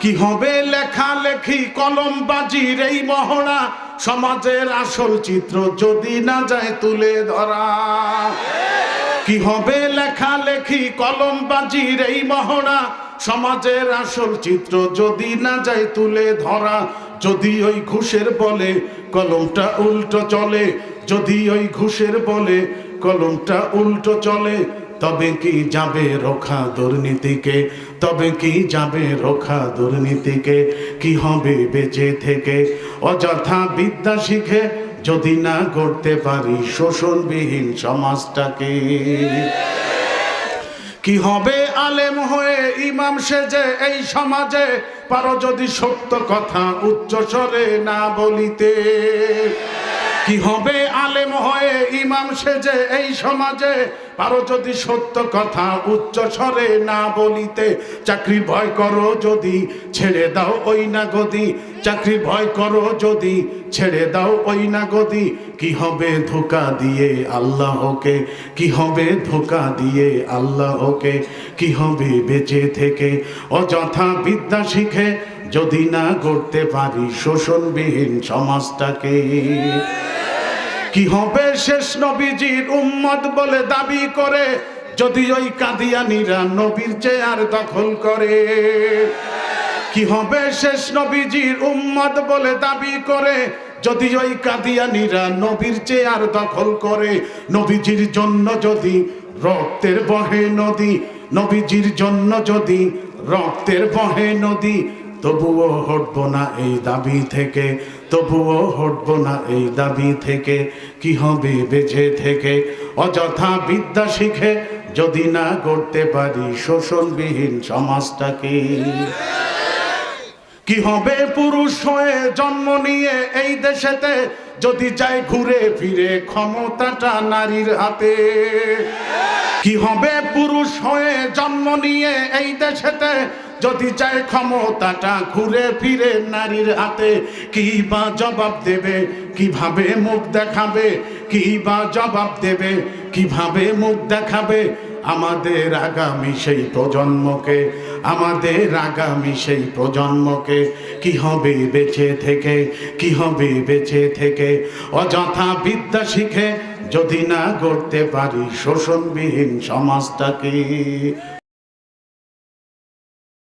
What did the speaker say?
কি হবে লেখালেখি কলমবাজির এই মহড়া, সমাজের আসল চিত্র যদি না যায় তুলে ধরা। কি হবে লেখালেখি কলমবাজির এই মহড়া, সমাজের আসল চিত্র যদি না যায় তুলে ধরা। যদি ওই ঘুষের বলে কলমটা উল্টো চলে, যদি ওই ঘুষের বলে কলমটা উল্টো চলে, তবে কি যাবে রোখা দুর্নীতিকে, তবে কি যাবে রোখা দুর্নীতিকে। কি হবে বেঁচে থেকে অযথা বিদ্যা শিখে, যদি না গড়তে পারি শোষণবিহীন সমাজটাকে। কি হবে আলেম হয়ে ইমাম সেজে এই সমাজে, পারো যদি সত্য কথা উচ্চ স্বরে না বলিতে। কি হবে আলেম হয়ে ইমাম সেজে এই সমাজে, পারো যদি সত্য কথা উচ্চ স্বরে না বলিতে। চাকরির ভয় করো যদি ছেড়ে দাও ওই না গদি, চাকরির ভয় করো যদি ছেড়ে দাও ওই না গদি। কি হবে ধোঁকা দিয়ে আল্লাহকে, কি হবে ধোঁকা দিয়ে আল্লাহকে। কি হবে বেঁচে থেকে অযথা বিদ্যা শিখে, যদি না গড়তে পারি শোষণবিহীন সমাজটাকে। কি হবে শেষ নবীজির উম্মত বলে দাবি করে, যদি ওই কাদিয়ানীরা নবীর চেয়ার দখল করে। কি হবে শেষ নবীজির উম্মত বলে দাবি করে, যদি ওই কাদিয়ানীরা নবীর চেয়ার দখল করে। নবীজির জন্য যদি রক্তের বহে নদী, নবীজির জন্য যদি রক্তের বহে নদী, তবুও হটবো না এই দাবি থেকে, তবুও হটবো না এই দাবি থেকে। কি হবে বেঁচে থেকে অযথা বিদ্যা শিখে, যদি না গড়তে পারি শোষণবিহীন সমাজটাকে। কি হবে পুরুষ হয়ে জন্ম নিয়ে এই দেশেতে, যদি যায় ঘুরে ফিরে ক্ষমতাটা নারীর হাতে। কি হবে পুরুষ হয়ে জন্ম নিয়ে এই দেশেতে, যদি চায় ক্ষমতাটা ঘুরে ফিরে নারীর হাতে। কি বা জবাব দেবে, কিভাবে মুখ দেখাবে, কি বা জবাব দেবে, কিভাবে মুখ দেখাবে আমাদের আগামী সেই প্রজন্মকে, আমাদের আগামী সেই প্রজন্মকে। কি হবে বেঁচে থেকে, কি হবে বেঁচে থেকে অযথা বিদ্যা শিখে, যদি না গড়তে পারি শোষণবিহীন সমাজটাকে।